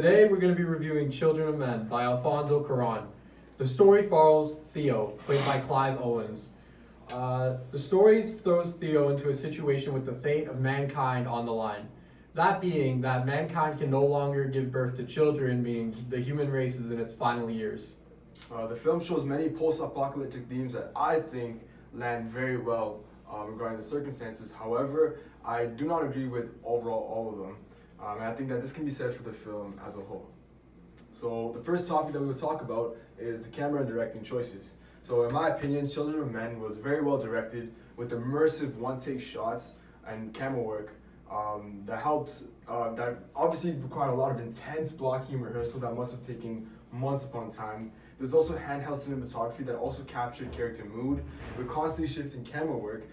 Today we're going to be reviewing Children of Men by Alfonso Cuarón. The story follows Theo, played by Clive Owens. The story throws Theo into a situation with the fate of mankind on the line. That being that mankind can no longer give birth to children, meaning the human race is in its final years. The film shows many post-apocalyptic themes that I think land very well regarding the circumstances. However, I do not agree with overall all of them. And I think that this can be said for the film as a whole. So the first topic that we will talk about is the camera and directing choices. So in my opinion, Children of Men was very well directed with immersive one-take shots and camera work that obviously required a lot of intense blocking and rehearsal that must have taken months upon time. There's also handheld cinematography that also captured character mood with constantly shifting camera work,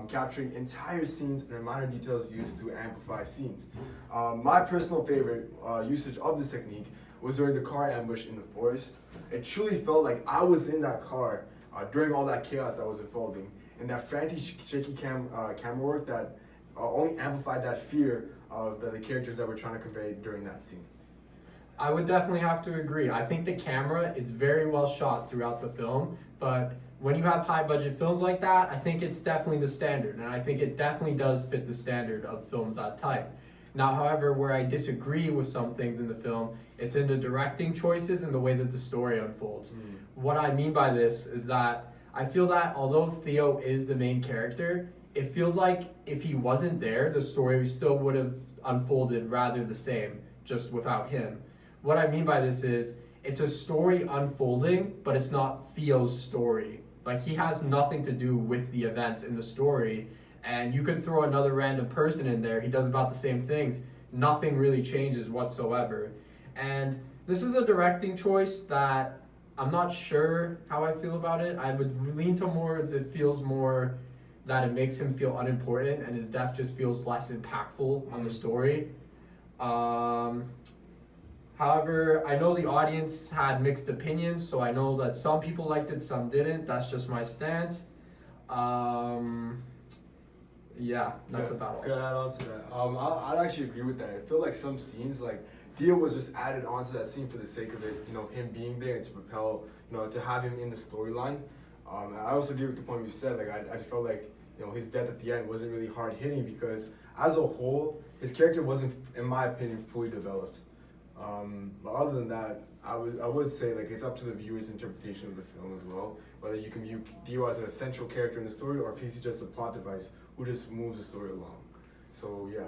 capturing entire scenes and the minor details used to amplify scenes. My personal favorite usage of this technique was during the car ambush in the forest. It truly felt like I was in that car during all that chaos that was unfolding, and that frantic, shaky camera work that only amplified that fear of the characters that we're trying to convey during that scene. I would definitely have to agree. I think the camera is very well shot throughout the film, but when you have high budget films like that, I think it's definitely the standard, and I think it definitely does fit the standard of films that type. Now, however, where I disagree with some things in the film, it's in the directing choices and the way that the story unfolds. What I mean by this is that I feel that although Theo is the main character, it feels like if he wasn't there, the story still would have unfolded rather the same, just without him. What I mean by this is, it's a story unfolding, but it's not Theo's story. Like, he has nothing to do with the events in the story, and you could throw another random person in there, he does about the same things. Nothing really changes whatsoever. And this is a directing choice that I'm not sure how I feel about it. I would lean towards it feels more that it makes him feel unimportant and his death just feels less impactful on the story. However, I know the audience had mixed opinions, so I know that some people liked it, some didn't. That's just my stance. Yeah, that's about all. Could I add on to that? I'd actually agree with that. I feel like some scenes, like Theo was just added onto that scene for the sake of it, him being there and to propel, to have him in the storyline. I also agree with the point you said. Like I felt like, his death at the end wasn't really hard hitting because as a whole, his character wasn't, in my opinion, fully developed. But other than that, I would say like it's up to the viewer's interpretation of the film as well, whether you can view Theo as a central character in the story or if he's just a plot device who just moves the story along. So yeah,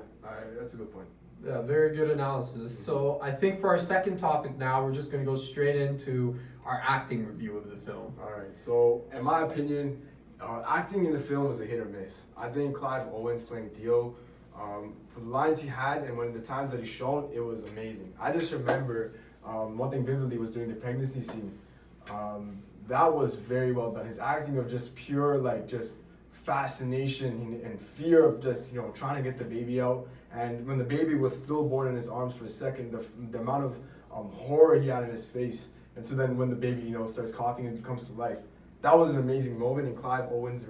that's a good point. Yeah, very good analysis. So I think for our second topic now, we're just going to go straight into our acting review of the film. All right. So in my opinion, acting in the film was a hit or miss. I think Clive Owens playing Theo, for the lines he had and when the times that he's shown, it was amazing. I just remember one thing vividly was during the pregnancy scene. That was very well done. His acting of just pure just fascination and fear of just trying to get the baby out, and when the baby was stillborn in his arms for a second, the amount of horror he had in his face, and so then when the baby starts coughing and comes to life, that was an amazing moment, and Clive Owens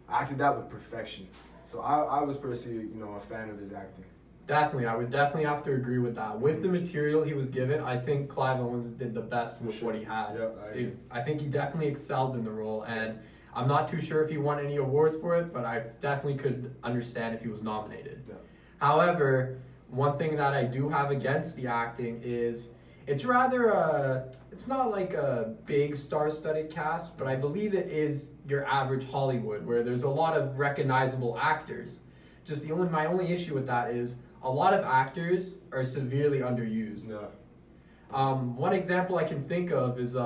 acted that with perfection. So I was personally a fan of his acting. Definitely, I would definitely have to agree with that. With the material he was given, I think Clive Owens did the best with what he had. Yep, I think he definitely excelled in the role, and I'm not too sure if he won any awards for it, but I definitely could understand if he was nominated. Yeah. However, one thing that I do have against the acting is it's not like a big star-studded cast, but I believe it is your average Hollywood, where there's a lot of recognizable actors. Just my only issue with that is a lot of actors are severely underused. Yeah. One example I can think of is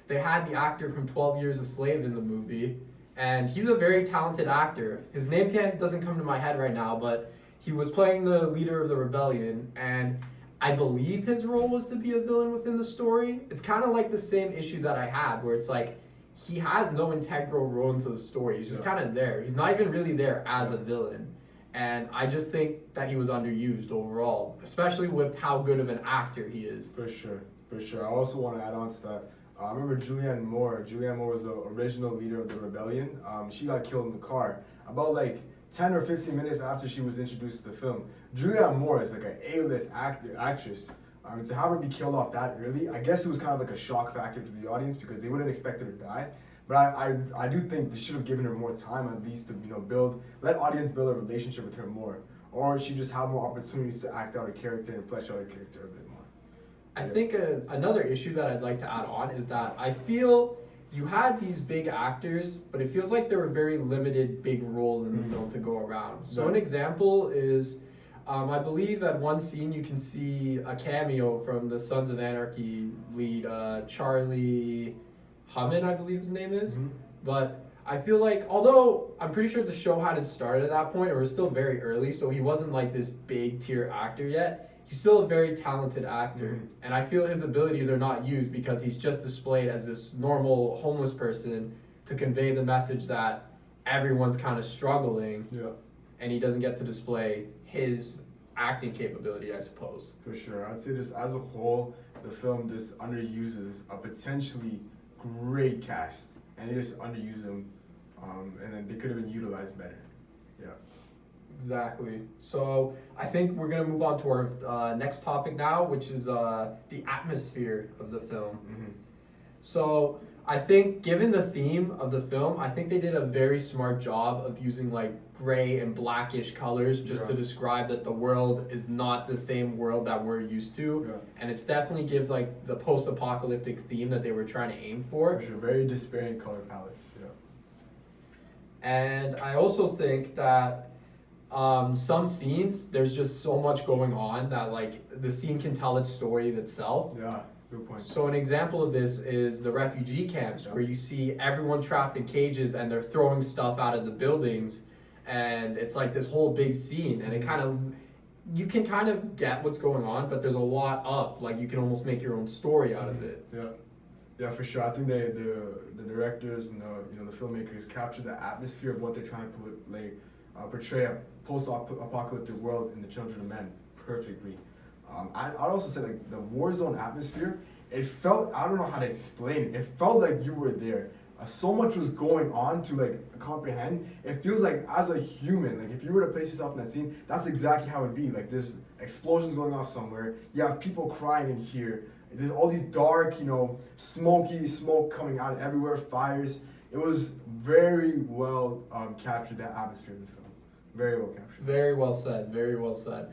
they had the actor from 12 Years a Slave in the movie, and he's a very talented actor. His name doesn't come to my head right now, but he was playing the leader of the rebellion, and I believe his role was to be a villain within the story. It's kind of like the same issue that I had, where it's like he has no integral role into the story. He's just kind of there. He's not even really there as a villain. And I just think that he was underused overall, especially with how good of an actor he is. For sure. I also want to add on to that. I remember Julianne Moore. Julianne Moore was the original leader of the rebellion. She got killed in the car. About 10 or 15 minutes after she was introduced to the film. Julianne Moore is like an A-list actress. To have her be killed off that early, I guess it was kind of like a shock factor to the audience because they wouldn't expect her to die. But I do think they should have given her more time at least to let audience build a relationship with her more, or she just have more opportunities to act out her character and flesh out her character a bit more. I think another issue that I'd like to add on is that I feel you had these big actors, but it feels like there were very limited big roles in the film to go around. So an example is, I believe at one scene you can see a cameo from the Sons of Anarchy lead, Charlie Hunnam, I believe his name is. But I feel like, although I'm pretty sure the show hadn't started at that point, it was still very early, so he wasn't like this big tier actor yet. He's still a very talented actor, and I feel his abilities are not used because he's just displayed as this normal homeless person to convey the message that everyone's kind of struggling, and he doesn't get to display his acting capability, I suppose. For sure. I'd say just as a whole, the film just underuses a potentially great cast, and they just underuse them, and then they could have been utilized better. Yeah. Exactly. So I think we're gonna move on to our next topic now, which is the atmosphere of the film. So I think, given the theme of the film, I think they did a very smart job of using like gray and blackish colors just to describe that the world is not the same world that we're used to, and it definitely gives like the post-apocalyptic theme that they were trying to aim for. For sure. Very despairing color palettes. Yeah. And I also think that some scenes, there's just so much going on that like the scene can tell its story itself. Yeah, good point. So an example of this is the refugee camps, where you see everyone trapped in cages and they're throwing stuff out of the buildings, and it's like this whole big scene, and you can kind of get what's going on, but there's a lot up, like you can almost make your own story out of it. Yeah, for sure. I think the directors and the filmmakers capture the atmosphere of what they're trying to portray a post-apocalyptic world in The Children of Men perfectly. I'd also say like the war zone atmosphere, it felt, I don't know how to explain it, it felt like you were there. So much was going on to like comprehend. It feels like as a human, like if you were to place yourself in that scene, that's exactly how it'd be. Like there's explosions going off somewhere, you have people crying in here, there's all these dark, smoky smoke coming out everywhere, fires. It was very well captured, that atmosphere of the film. Very well captured. Very well said, very well said.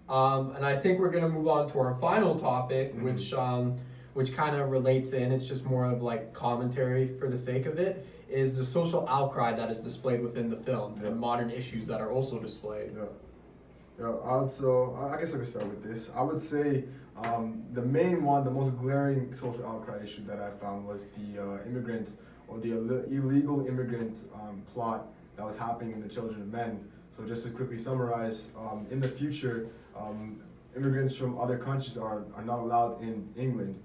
And I think we're gonna move on to our final topic, which kind of relates in, it's just more of like commentary for the sake of it, is the social outcry that is displayed within the film and modern issues that are also displayed. I guess I could start with this. I would say the main one, the most glaring social outcry issue that I found was the immigrant or the illegal immigrant plot that was happening in The Children of Men. So just to quickly summarize, in the future, immigrants from other countries are not allowed in England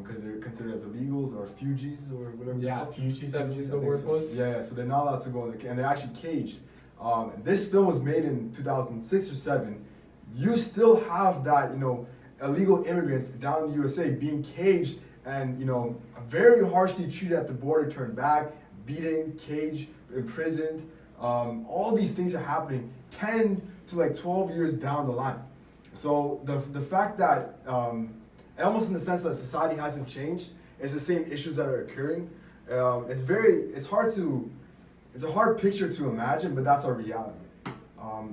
because they're considered as illegals or fugees or whatever. Yeah, fugees, I believe the word was. Yeah, so they're not allowed to go in and they're actually caged. This film was made in 2006 or 7. You still have that, illegal immigrants down in the USA being caged and, very harshly treated at the border, turned back, beaten, caged, imprisoned. All these things are happening 10 to like 12 years down the line. So the fact that, almost in the sense that society hasn't changed, it's the same issues that are occurring. It's a hard picture to imagine, but that's our reality.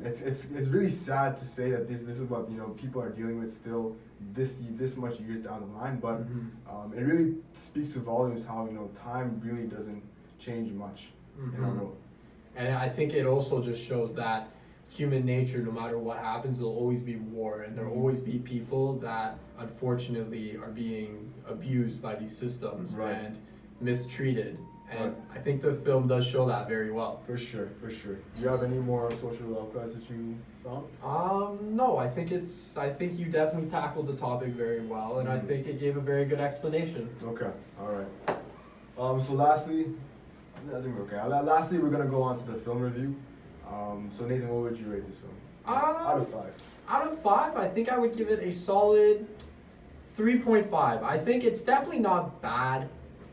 It's really sad to say that this is what people are dealing with still this much years down the line, but it really speaks to volumes how time really doesn't change much in our world. And I think it also just shows that human nature, no matter what happens, there'll always be war, and there'll always be people that unfortunately are being abused by these systems and mistreated. And I think the film does show that very well. For sure. Do you have any more social outcries that you found? No, I think you definitely tackled the topic very well, and I think it gave a very good explanation. Okay, all right. So lastly, I think we're okay. Lastly, we're gonna go on to the film review. So Nathan, what would you rate this film? Out of 5. Out of 5, I think I would give it a solid 3.5. I think it's definitely not bad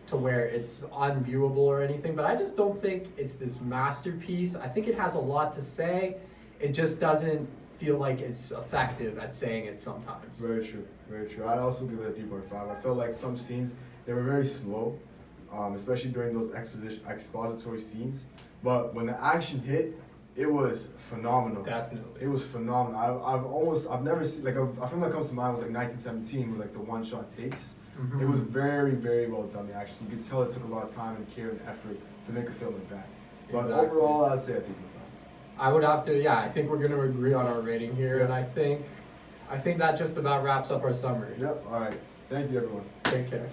to where it's unviewable or anything, but I just don't think it's this masterpiece. I think it has a lot to say. It just doesn't feel like it's effective at saying it sometimes. Very true, very true. I'd also give it a 3.5. I felt like some scenes, they were very slow, especially during those expository scenes. But when the action hit, it was phenomenal. Definitely. It was phenomenal. I've never seen, like, a film that comes to mind was like 1917 with like the one-shot takes. Mhm. It was very, very well done, the action. You could tell it took a lot of time and care and effort to make a film like that. But Exactly. overall, I'd say a 3.5. I would have to, yeah, I think we're gonna agree on our rating here, Yeah. and I think that just about wraps up our summary. Yep, alright. Thank you, everyone. Take care.